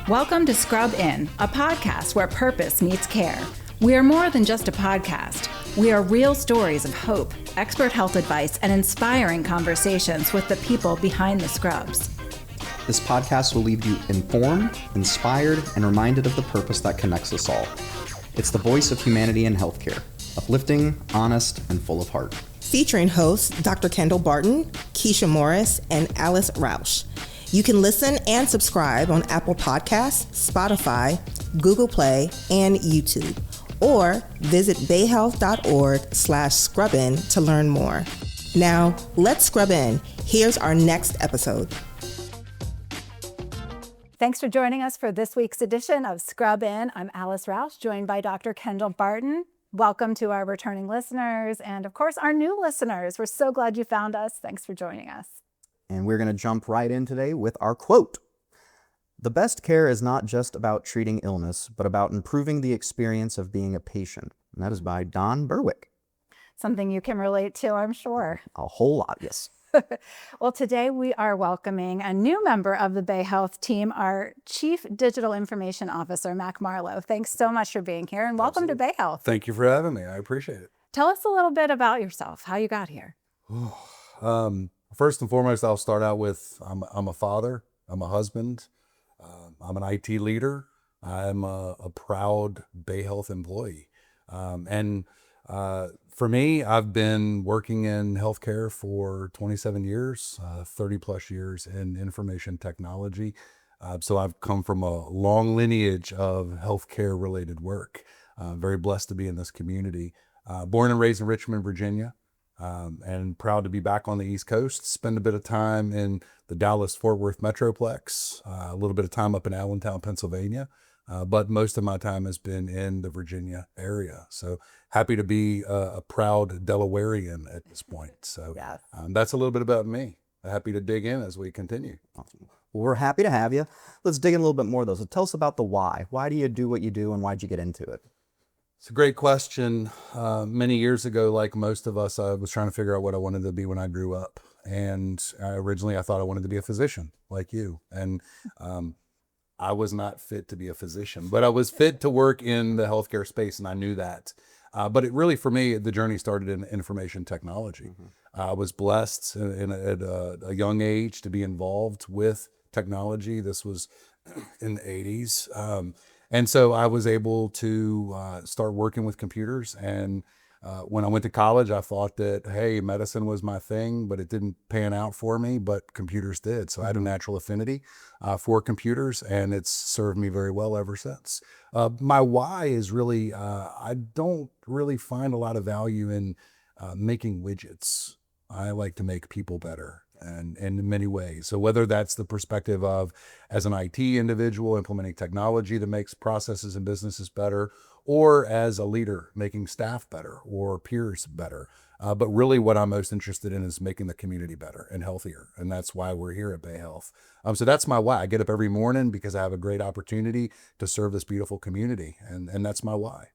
Welcome to Scrub In, a podcast where purpose meets care. We are more than just a podcast. We are real stories of hope, expert health advice, and inspiring conversations with the people behind the scrubs. This podcast will leave you informed, inspired, and reminded of the purpose that connects us all. It's the voice of humanity in healthcare, uplifting, honest, and full of heart. Featuring hosts Dr. Kendall Barton, Keisha Morris, and Alice Rausch. You can listen and subscribe on Apple Podcasts, Spotify, Google Play, and YouTube. Or visit bayhealth.org/scrubin to learn more. Now, let's scrub in. Here's our next episode. Thanks for joining us for this week's edition of Scrub In. I'm Alice Rausch, joined by Dr. Kendall Barton. Welcome to our returning listeners and, of course, our new listeners. We're so glad you found us. Thanks for joining us. And we're going to jump right in today with our quote. The best care is not just about treating illness, but about improving the experience of being a patient. And that is by Don Berwick. Something you can relate to, I'm sure. A whole lot, yes. Well, today we are welcoming a new member of the Bayhealth team, our Chief Digital Information Officer, Mac Marlow. Thanks so much for being here and welcome to Bayhealth. Thank you for having me. I appreciate it. Tell us a little bit about yourself, how you got here. First and foremost, I'll start out with I'm a father, I'm a husband, I'm an IT leader, I'm a proud Bayhealth employee. For me, I've been working in healthcare for 27 years, 30 plus years in information technology. So I've come from a long lineage of healthcare related work. Very blessed to be in this community. Born and raised in Richmond, Virginia. And proud to be back on the East Coast, spend a bit of time in the Dallas-Fort Worth Metroplex, a little bit of time up in Allentown, Pennsylvania, but most of my time has been in the Virginia area. So happy to be a proud Delawarean at this point. So Yes. That's a little bit about me. Happy to dig in as we continue. Awesome. Well, we're happy to have you. Let's dig in a little bit more, though. So tell us about the why. Why do you do what you do, and why did you get into it? It's a great question. Many years ago, like most of us, I was trying to figure out what I wanted to be when I grew up. And originally I thought I wanted to be a physician like you. And I was not fit to be a physician, but I was fit to work in the healthcare space, and I knew that. But it really, for me, the journey started in information technology. Mm-hmm. I was blessed at a young age to be involved with technology. This was in the 80s. And so I was able to start working with computers. And when I went to college, I thought that, hey, medicine was my thing, but it didn't pan out for me, but computers did. So I had a natural affinity for computers, and it's served me very well ever since. My why is really, I don't really find a lot of value in making widgets. I like to make people better. And in many ways. So whether that's the perspective of as an IT individual implementing technology that makes processes and businesses better, or as a leader making staff better or peers better. But really what I'm most interested in is making the community better and healthier. And that's why we're here at Bayhealth. So that's my why. I get up every morning because I have a great opportunity to serve this beautiful community. And that's my why.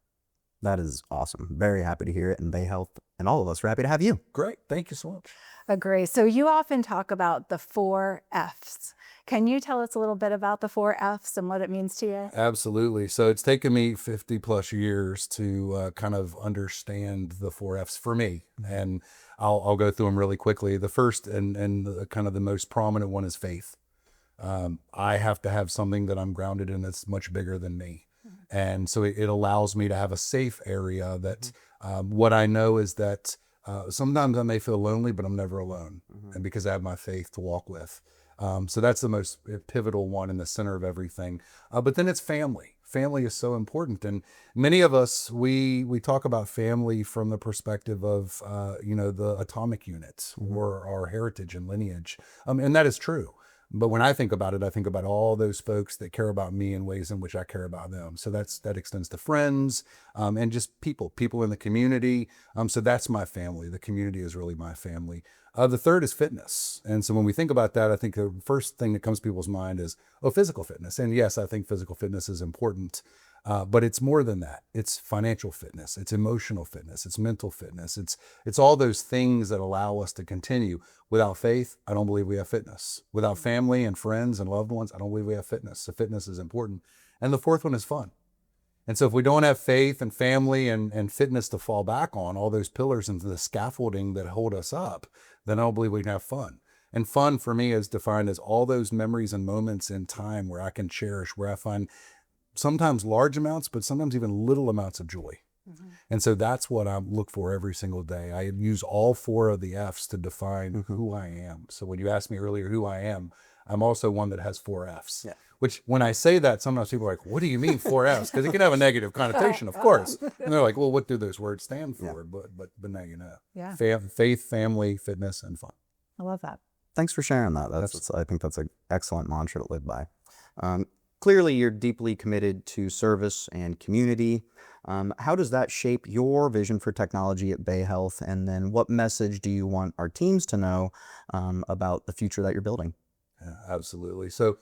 That is awesome. Very happy to hear it. And Bayhealth and all of us are happy to have you. Great. Thank you so much. Agree. So you often talk about the 4 F's. Can you tell us a little bit about the 4 F's and what it means to you? Absolutely. So it's taken me 50 plus years to kind of understand the 4 F's for me. And I'll go through them really quickly. The first and kind of the most prominent one is faith. I have to have something that I'm grounded in that's much bigger than me. And so it allows me to have a safe area that what I know is that sometimes I may feel lonely, but I'm never alone. And because I have my faith to walk with. So that's the most pivotal one in the center of everything. But then it's family. Family is so important. And many of us, we talk about family from the perspective of, the atomic unit or our heritage and lineage. And that is true. But when I think about it, I think about all those folks that care about me in ways in which I care about them. So that extends to friends and just people in the community. So that's my family. The community is really my family. The third is fitness. And so when we think about that, I think the first thing that comes to people's mind is, physical fitness. And yes, I think physical fitness is important. But it's more than that. It's financial fitness, it's emotional fitness, it's mental fitness. It's all those things that allow us to continue. Without faith, I don't believe we have fitness. Without family and friends and loved ones, I don't believe we have fitness. So fitness is important. And the fourth one is fun. And so if we don't have faith and family and fitness to fall back on, all those pillars and the scaffolding that hold us up, then I don't believe we can have fun. And fun for me is defined as all those memories and moments in time where I can cherish, where I find sometimes large amounts, but sometimes even little amounts of joy. And so that's what I look for every single day. I use all four of the F's to define who I am. So when you asked me earlier who I am, I'm also one that has four F's. Yeah. Which when I say that, sometimes people are like, what do you mean four F's? Because it can have a negative connotation, of course. And they're like, well, what do those words stand for? Yeah. But now you know. Yeah. Faith, family, fitness, and fun. I love that. Thanks for sharing that. I think that's an excellent mantra to live by. Clearly, you're deeply committed to service and community. How does that shape your vision for technology at Bayhealth? And then what message do you want our teams to know about the future that you're building? Yeah, absolutely. So,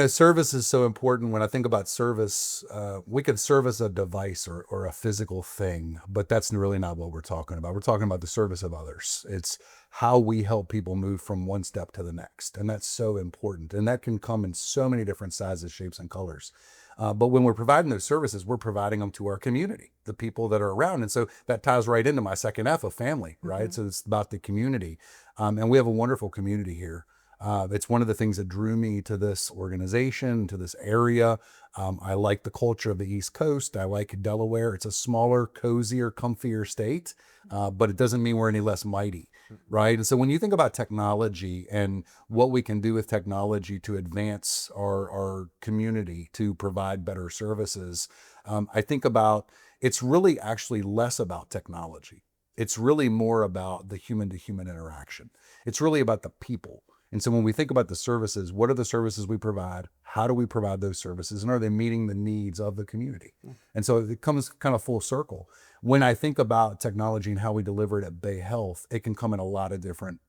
service is so important. When I think about service, we could service a device or a physical thing, but that's really not what we're talking about. We're talking about the service of others. It's how we help people move from one step to the next. And that's so important. And that can come in so many different sizes, shapes, and colors. But when we're providing those services, we're providing them to our community, the people that are around. And so that ties right into my second F of family, right? So it's about the community. And we have a wonderful community here. It's one of the things that drew me to this organization, to this area. I like the culture of the East Coast. I like Delaware. It's a smaller, cozier, comfier state, but it doesn't mean we're any less mighty, right? And so when you think about technology and what we can do with technology to advance our community, to provide better services, I think about it's really actually less about technology. It's really more about the human-to-human interaction. It's really about the people. And so when we think about the services, what are the services we provide? How do we provide those services? And are they meeting the needs of the community? And so it comes kind of full circle. When I think about technology and how we deliver it at Bayhealth, it can come in a lot of different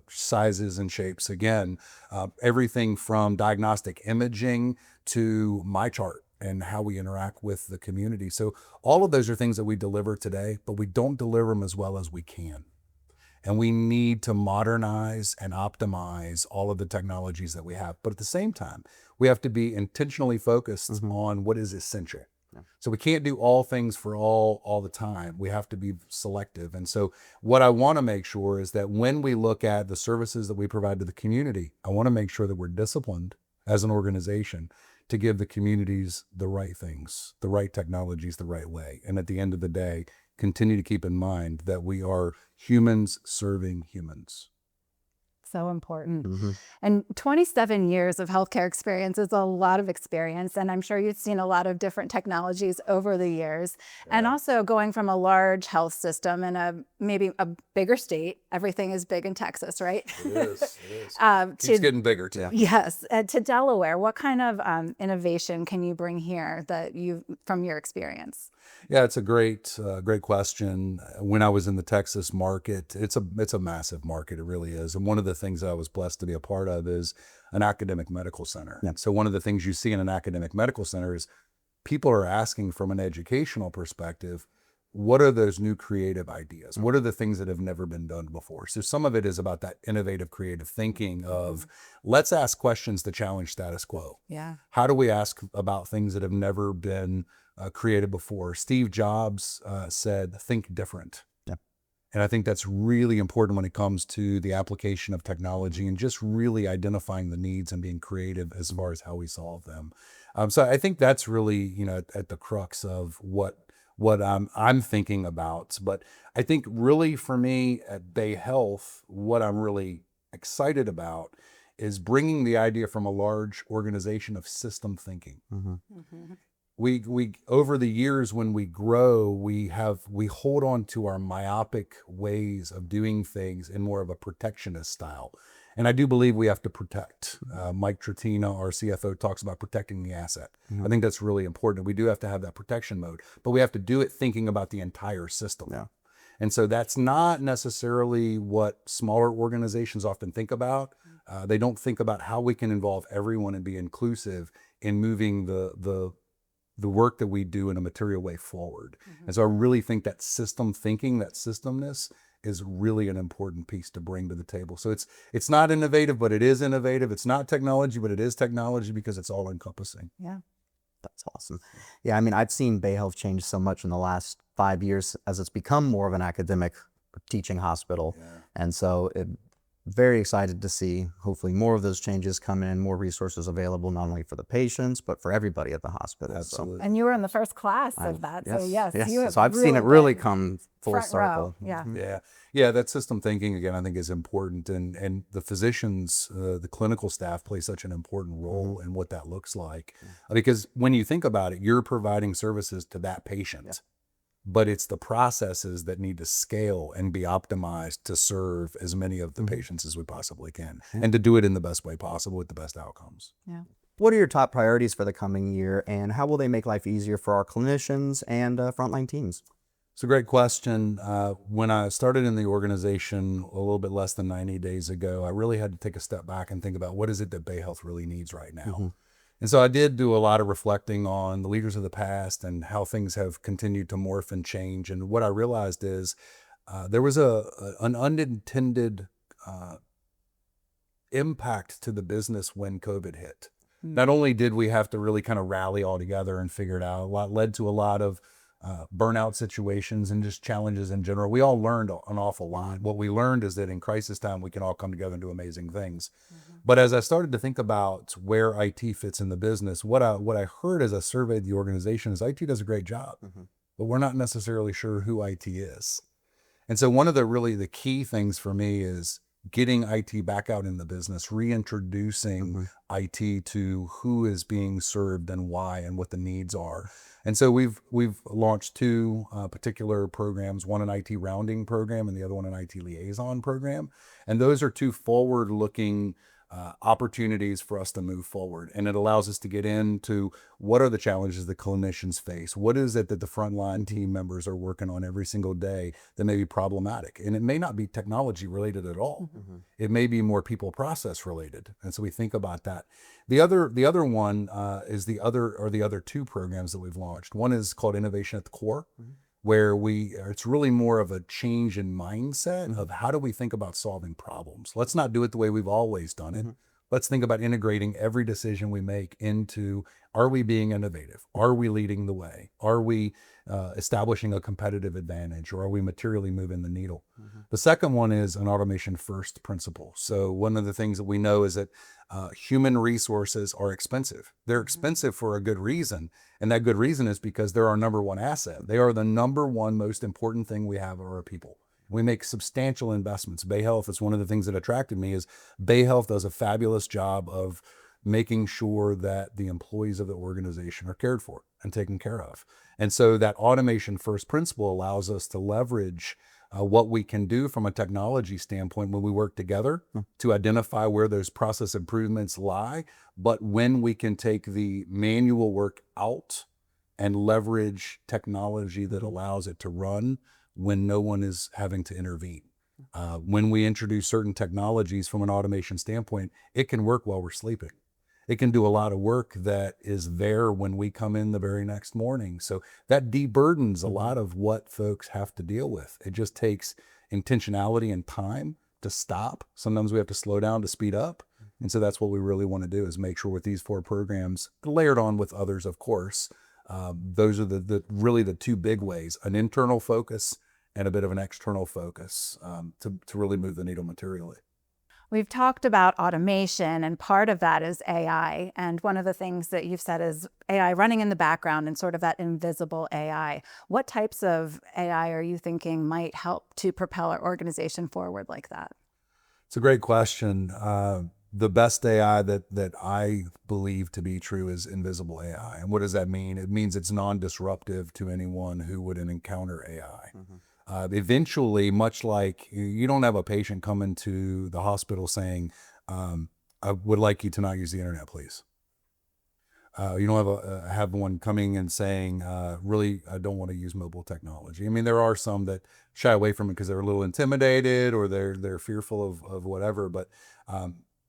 sizes and shapes. Again, everything from diagnostic imaging to MyChart and how we interact with the community. So all of those are things that we deliver today, but we don't deliver them as well as we can. And we need to modernize and optimize all of the technologies that we have. But at the same time, we have to be intentionally focused on what is essential. Yeah. So we can't do all things for all the time. We have to be selective. And so what I want to make sure is that when we look at the services that we provide to the community, I want to make sure that we're disciplined as an organization to give the communities the right things, the right technologies, the right way. And at the end of the day, continue to keep in mind that we are humans serving humans. So important. And 27 years of healthcare experience is a lot of experience. And I'm sure you've seen a lot of different technologies over the years. Yeah. And also going from a large health system in maybe a bigger state. Everything is big in Texas, right? It is. Keeps getting bigger too. Yes. To Delaware, what kind of innovation can you bring here from your experience? Yeah, it's a great question. When I was in the Texas market, it's a massive market. It really is. And one of the things I was blessed to be a part of is an academic medical center. Yeah. So one of the things you see in an academic medical center is people are asking from an educational perspective, what are those new creative ideas? What are the things that have never been done before? So some of it is about that innovative, creative thinking of let's ask questions to challenge status quo. Yeah. How do we ask about things that have never been created before? Steve Jobs said, think different. Yeah. And I think that's really important when it comes to the application of technology and just really identifying the needs and being creative as far as how we solve them. So I think that's really, at the crux of what I'm thinking about. But I think really for me at Bayhealth, what I'm really excited about is bringing the idea from a large organization of system thinking. We over the years when we grow, we hold on to our myopic ways of doing things in more of a protectionist style. And I do believe we have to protect. Mike Trattina, our CFO, talks about protecting the asset. I think that's really important. We do have to have that protection mode, but we have to do it thinking about the entire system. Yeah. And so that's not necessarily what smaller organizations often think about. They don't think about how we can involve everyone and be inclusive in moving the the work that we do in a material way forward. And so I really think that system thinking, that systemness is really an important piece to bring to the table. So it's not innovative, but it is innovative. It's not technology, but it is technology because it's all encompassing. Yeah. That's awesome. Yeah, I mean, I've seen Bayhealth change so much in the last 5 years as it's become more of an academic teaching hospital. And so very excited to see hopefully more of those changes come in, more resources available, not only for the patients, but for everybody at the hospital. Absolutely. And you were in the first class of that. So yes, you have so I've seen it really been come full front circle. row. Yeah, that system thinking, again, I think is important. And the physicians, the clinical staff play such an important role in what that looks like. Because when you think about it, you're providing services to that patient. But it's the processes that need to scale and be optimized to serve as many of the patients as we possibly can, and to do it in the best way possible with the best outcomes. Yeah. What are your top priorities for the coming year, and how will they make life easier for our clinicians and frontline teams? It's a great question. When I started in the organization a little bit less than 90 days ago, I really had to take a step back and think about what is it that Bayhealth really needs right now. And so I did do a lot of reflecting on the leaders of the past and how things have continued to morph and change. And what I realized is there was an unintended impact to the business when COVID hit. Not only did we have to really kind of rally all together and figure it out, led to a lot of burnout situations and just challenges in general. We all learned an awful lot. What we learned is that in crisis time, we can all come together and do amazing things. But as I started to think about where IT fits in the business, what I heard as I surveyed the organization is IT does a great job, but we're not necessarily sure who IT is. And so one of the key things for me is getting IT back out in the business, reintroducing IT to who is being served and why and what the needs are. And so we've launched two particular programs, one an IT rounding program and the other one an IT liaison program. And those are two forward-looking opportunities for us to move forward. And it allows us to get into what are the challenges that clinicians face? What is it that the frontline team members are working on every single day that may be problematic? And it may not be technology related at all. It may be more people process related. And so we think about that. The other one is the other two programs that we've launched. One is called Innovation at the Core, where it's really more of a change in mindset of how do we think about solving problems. Let's not do it the way we've always done it. Let's think about integrating every decision we make into, are we being innovative? Are we leading the way? Are we establishing a competitive advantage, or are we materially moving the needle? The second one is an automation first principle. So one of the things that we know is that human resources are expensive. They're expensive for a good reason. And that good reason is because they're our number one asset. They are the number one most important thing we have are our people. We make substantial investments. Bayhealth is one of the things that attracted me is Bayhealth does a fabulous job of making sure that the employees of the organization are cared for and taken care of. And so that automation first principle allows us to leverage what we can do from a technology standpoint when we work together to identify where those process improvements lie, but when we can take the manual work out and leverage technology that allows it to run when no one is having to intervene. When we introduce certain technologies from an automation standpoint, it can work while we're sleeping. It can do a lot of work that is there when we come in the very next morning. So that deburdens a lot of what folks have to deal with. It just takes intentionality and time to stop. Sometimes we have to slow down to speed up. And so that's what we really want to do is make sure with these 4 programs, layered on with others, of course, those are really the two big ways, an internal focus and a bit of an external focus to really move the needle materially. We've talked about automation, and part of that is AI. And one of the things that you've said is AI running in the background and sort of that invisible AI. What types of AI are you thinking might help to propel our organization forward like that? It's a great question. The best AI that I believe to be true is invisible AI. And what does that mean? It means it's non-disruptive to anyone who would encounter AI. Eventually, much like you don't have a patient come into the hospital saying, I would like you to not use the internet, please. You don't have one coming and saying, really, I don't want to use mobile technology. I mean, there are some that shy away from it because they're a little intimidated or they're fearful of whatever, but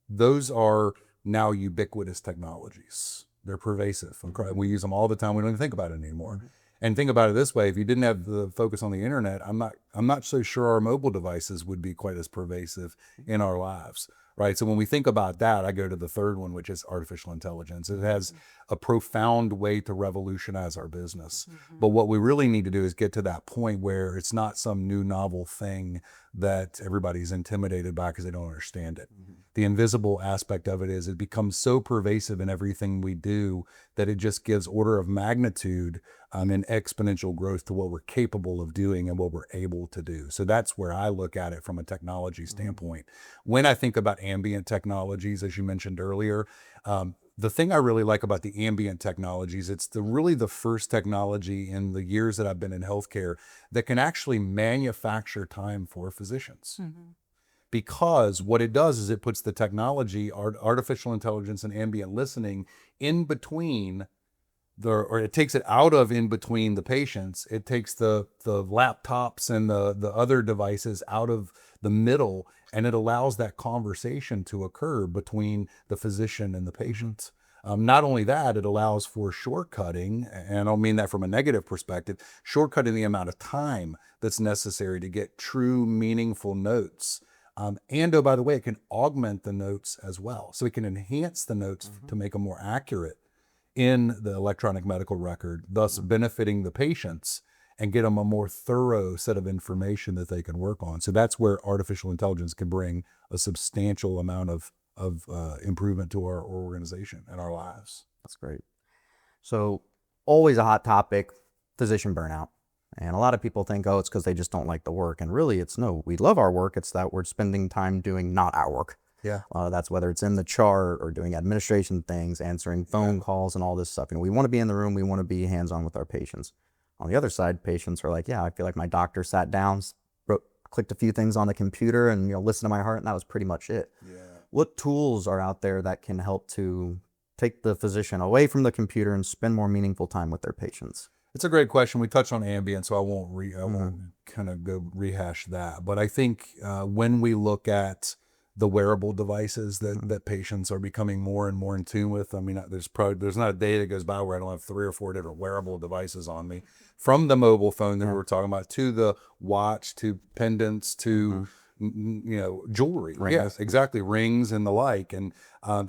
those are now ubiquitous technologies. They're pervasive. We use them all the time. We don't even think about it anymore. And think about it this way: if you didn't have the focus on the internet, I'm not so sure our mobile devices would be quite as pervasive in our lives, right? So when we think about that, I go to the third one, which is artificial intelligence. It has a profound way to revolutionize our business. But what we really need to do is get to that point where it's not some new novel thing that everybody's intimidated by because they don't understand it. The invisible aspect of it is it becomes so pervasive in everything we do that it just gives order of magnitude and exponential growth to what we're capable of doing and what we're able to do. So that's where I look at it from a technology standpoint. When I think about ambient technologies, as you mentioned earlier, the thing I really like about the ambient technologies, it's really the first technology in the years that I've been in healthcare that can actually manufacture time for physicians. Because what it does is it puts the technology, artificial intelligence and ambient listening in between or it takes it out of in between the patients. It takes the laptops and the other devices out of the middle, and it allows that conversation to occur between the physician and the patient. Not only that, it allows for shortcutting, and I don't mean that from a negative perspective, shortcutting the amount of time that's necessary to get true, meaningful notes. And oh, by the way, it can augment the notes as well. So it can enhance the notes to make them more accurate in the electronic medical record, thus benefiting the patients and get them a more thorough set of information that they can work on. So that's where artificial intelligence can bring a substantial amount of improvement to our organization and our lives. That's great. So always a hot topic, physician burnout. And a lot of people think, oh, it's because they just don't like the work. And really it's no, we love our work. It's that we're spending time doing not our work. Yeah. That's whether it's in the chart or doing administration things, answering phone calls and all this stuff. We want to be in the room. We want to be hands-on with our patients. On the other side, patients are like, yeah, I feel like my doctor sat down, clicked a few things on the computer and, listened to my heart, and that was pretty much it. Yeah. What tools are out there that can help to take the physician away from the computer and spend more meaningful time with their patients? It's a great question. We touched on ambient, so I won't kind of go rehash that. But I think when we look at the wearable devices that patients are becoming more and more in tune with. I mean, there's not a day that goes by where I don't have 3 or 4 different wearable devices on me, from the mobile phone that we were talking about, to the watch, to pendants, to jewelry. Rings. Yes, exactly, rings and the like. And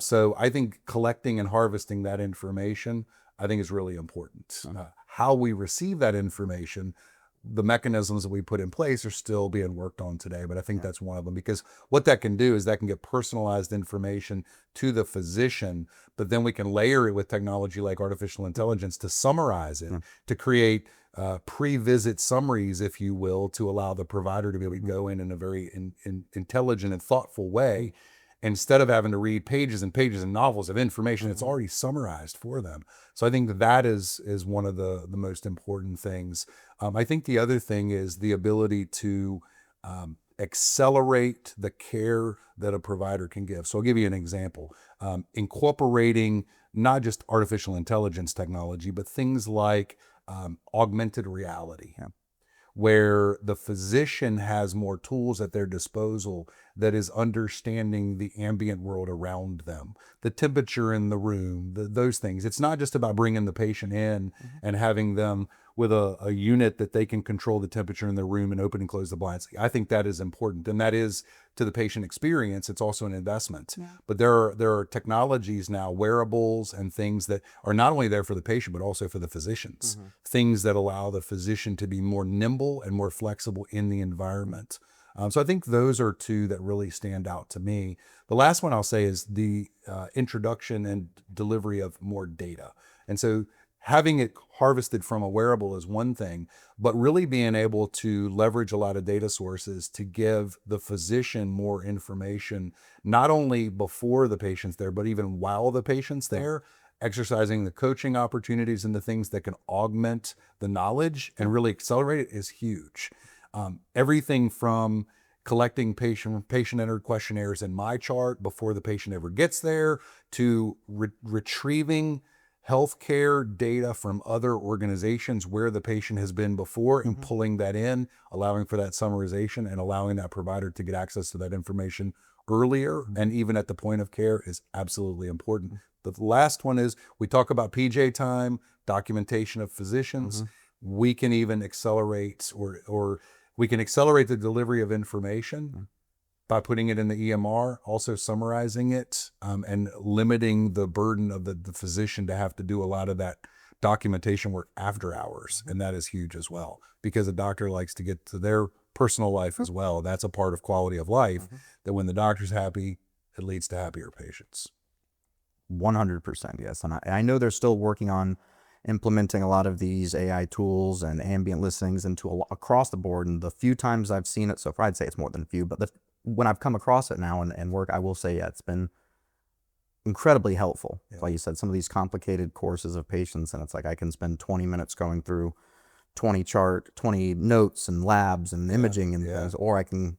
so I think collecting and harvesting that information, I think, is really important. How we receive that information, the mechanisms that we put in place, are still being worked on today, but I think that's one of them, because what that can do is that can get personalized information to the physician, but then we can layer it with technology like artificial intelligence to summarize it, to create pre-visit summaries, if you will, to allow the provider to be able to go in a very intelligent and thoughtful way, instead of having to read pages and pages and novels of information that's already summarized for them. So I think that is one of the most important things. I think the other thing is the ability to accelerate the care that a provider can give. So I'll give you an example. Incorporating not just artificial intelligence technology, but things like augmented reality, where the physician has more tools at their disposal that is understanding the ambient world around them, the temperature in the room, those things. It's not just about bringing the patient in and having them with a unit that they can control the temperature in their room and open and close the blinds. I think that is important, and that is, to the patient experience, it's also an investment. But there are technologies now, wearables and things that are not only there for the patient, but also for the physicians. Things that allow the physician to be more nimble and more flexible in the environment. So I think those are two that really stand out to me. The last one I'll say is the introduction and delivery of more data. And so having it harvested from a wearable is one thing, but really being able to leverage a lot of data sources to give the physician more information, not only before the patient's there, but even while the patient's there, exercising the coaching opportunities and the things that can augment the knowledge and really accelerate it, is huge. Everything from collecting patient-entered questionnaires in my chart before the patient ever gets there, to retrieving healthcare data from other organizations where the patient has been before and pulling that in, allowing for that summarization and allowing that provider to get access to that information earlier and even at the point of care, is absolutely important. The last one is we talk about PJ time, documentation of physicians. We can even accelerate or we can accelerate the delivery of information by putting it in the EMR, also summarizing it, and limiting the burden of the physician to have to do a lot of that documentation work after hours. And that is huge as well, because a doctor likes to get to their personal life as well. That's a part of quality of life, that when the doctor's happy, it leads to happier patients. 100%, yes. And I know they're still working on implementing a lot of these AI tools and ambient listings into across the board. And the few times I've seen it so far, I'd say it's more than a few, but when I've come across it now and work, I will say, yeah, it's been incredibly helpful. Yeah. Like you said, some of these complicated courses of patients, and it's like I can spend 20 minutes going through 20 notes and labs and imaging and things, or I can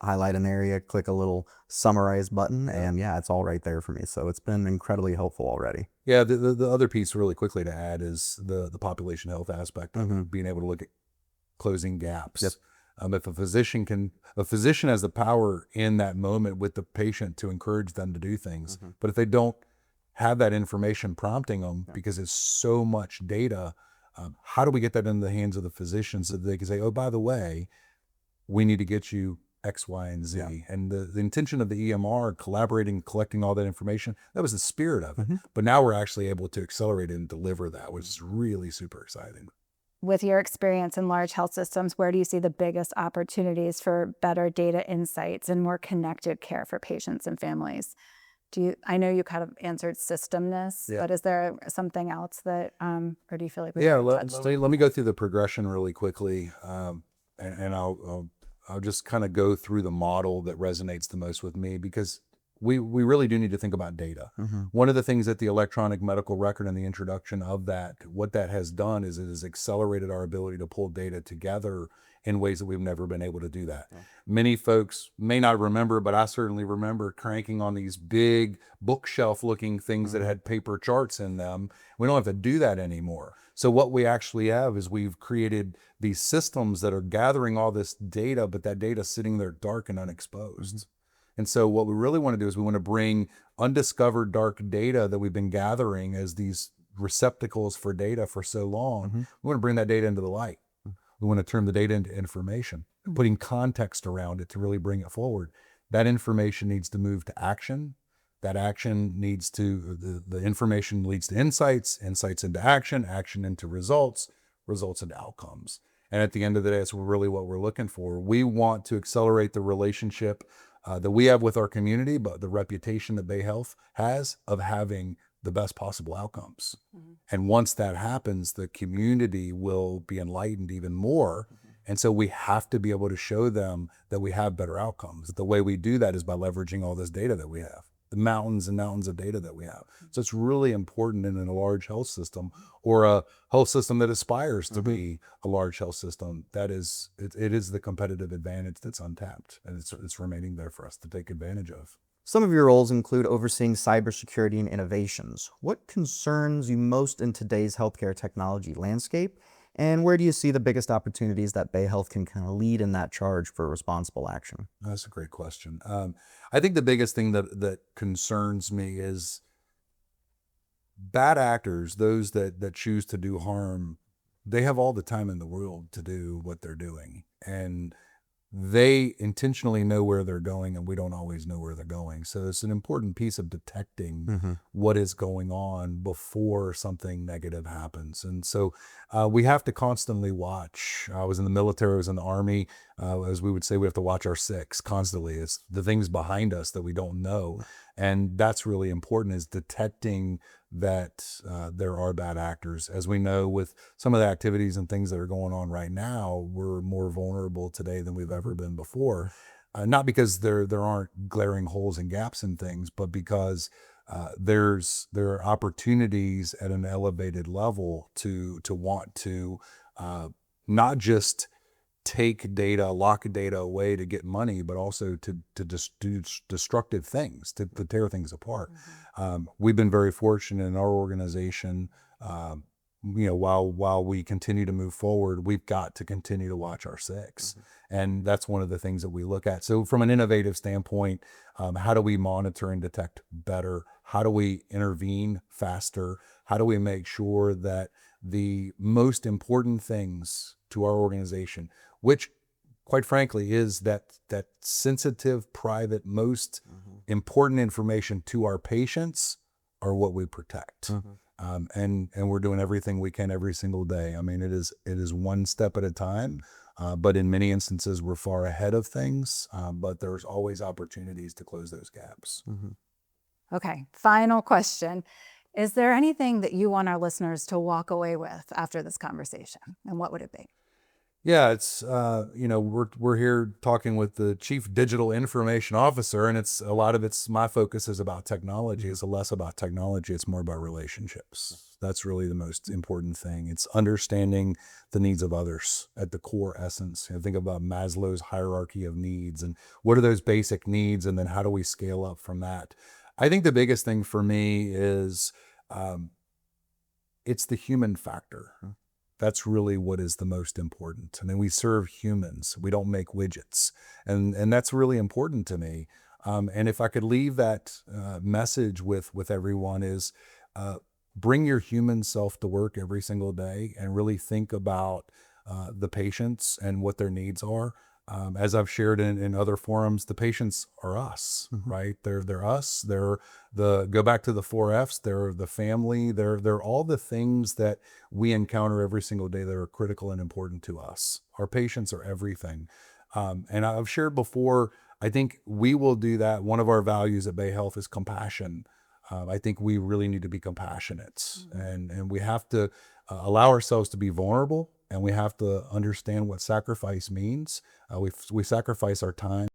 highlight an area, click a little summarize button, and it's all right there for me. So it's been incredibly helpful already. Yeah, the other piece really quickly to add is the population health aspect of being able to look at closing gaps. Yep. If a physician has the power in that moment with the patient to encourage them to do things, but if they don't have that information prompting them, because it's so much data, how do we get that into the hands of the physicians so that they can say, oh, by the way, we need to get you X, Y, and Z. Yeah. And the intention of the EMR, collaborating, collecting all that information, that was the spirit of it. But now we're actually able to accelerate it and deliver that, which is really super exciting. With your experience in large health systems, where do you see the biggest opportunities for better data insights and more connected care for patients and families? I know you kind of answered systemness, but is there something else that, or do you feel like let me go through the progression really quickly, and I'll just kind of go through the model that resonates the most with me, because we really do need to think about data. One of the things that the electronic medical record and the introduction of that, what that has done is it has accelerated our ability to pull data together in ways that we've never been able to do that. Many folks may not remember, but I certainly remember cranking on these big bookshelf looking things that had paper charts in them. We don't have to do that anymore. So what we actually have is we've created these systems that are gathering all this data, but that data sitting there dark and unexposed. And so what we really want to do is we want to bring undiscovered dark data that we've been gathering as these receptacles for data for so long. We want to bring that data into the light. We want to turn the data into information, putting context around it to really bring it forward. That information needs to move to action. That action needs to, the information leads to insights, insights into action, action into results, results into outcomes. And at the end of the day, that's really what we're looking for. We want to accelerate the relationship that we have with our community, but the reputation that Bayhealth has of having the best possible outcomes. And once that happens, the community will be enlightened even more. And so we have to be able to show them that we have better outcomes. The way we do that is by leveraging all this data that we have, the mountains and mountains of data that we have. So it's really important in a large health system, or a health system that aspires to be a large health system. That is, it is the competitive advantage that's untapped, and it's remaining there for us to take advantage of. Some of your roles include overseeing cybersecurity and innovations. What concerns you most in today's healthcare technology landscape? And where do you see the biggest opportunities that Bayhealth can kind of lead in that charge for responsible action? That's a great question. I think the biggest thing that concerns me is bad actors, those that choose to do harm. They have all the time in the world to do what they're doing. And they intentionally know where they're going, and we don't always know where they're going. So it's an important piece of detecting what is going on before something negative happens. And so we have to constantly watch. I was in the military, I was in the Army. As we would say, we have to watch our six constantly. It's the things behind us that we don't know. And that's really important, is detecting that there are bad actors. As we know, with some of the activities and things that are going on right now, we're more vulnerable today than we've ever been before. Not because there aren't glaring holes and gaps in things, but because there are opportunities at an elevated level to want to not just take data, lock data away to get money, but also to just do destructive things, to tear things apart. We've been very fortunate in our organization. while we continue to move forward, we've got to continue to watch our six. And that's one of the things that we look at. So from an innovative standpoint, how do we monitor and detect better? How do we intervene faster? How do we make sure that the most important things to our organization, which quite frankly is that sensitive, private, most important information to our patients, are what we protect. And we're doing everything we can every single day. I mean, it is one step at a time, but in many instances we're far ahead of things, but there's always opportunities to close those gaps. Okay, final question. Is there anything that you want our listeners to walk away with after this conversation? And what would it be? Yeah, it's, we're here talking with the Chief Digital Information Officer, and a lot of my focus is about technology. It's less about technology. It's more about relationships. That's really the most important thing. It's understanding the needs of others at the core essence. Think about Maslow's hierarchy of needs, and what are those basic needs, and then how do we scale up from that? I think the biggest thing for me is it's the human factor. That's really what is the most important. I mean, we serve humans. We don't make widgets. And that's really important to me. And if I could leave that message with everyone is bring your human self to work every single day and really think about the patients and what their needs are. As I've shared in other forums, the patients are us, right? They're us. They're go back to the 4 Fs. They're the family. They're all the things that we encounter every single day that are critical and important to us. Our patients are everything. And I've shared before, I think we will do that. One of our values at Bayhealth is compassion. I think we really need to be compassionate, and we have to allow ourselves to be vulnerable. And we have to understand what sacrifice means. We sacrifice our time.